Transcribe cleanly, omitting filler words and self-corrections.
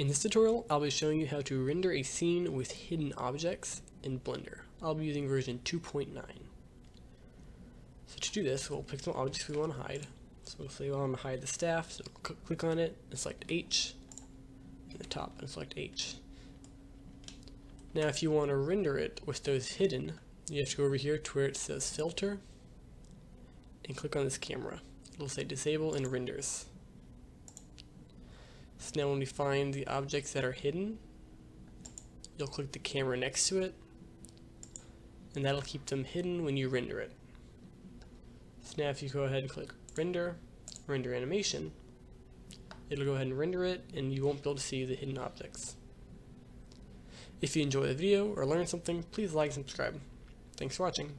In this tutorial, I'll be showing you how to render a scene with hidden objects in Blender. I'll be using version 2.9. So to do this, we'll pick some objects we want to hide. So we'll say we want to hide the staff, so click on it and select H, and the top and select H. Now if you want to render it with those hidden, you have to go over here to where it says Filter, and click on this camera. It'll say Disable and Renders. So now when we find the objects that are hidden, you'll click the camera next to it, and that'll keep them hidden when you render it. So now if you go ahead and click Render, Render Animation, it'll go ahead and render it, and you won't be able to see the hidden objects. If you enjoy the video or learned something, please like and subscribe. Thanks for watching.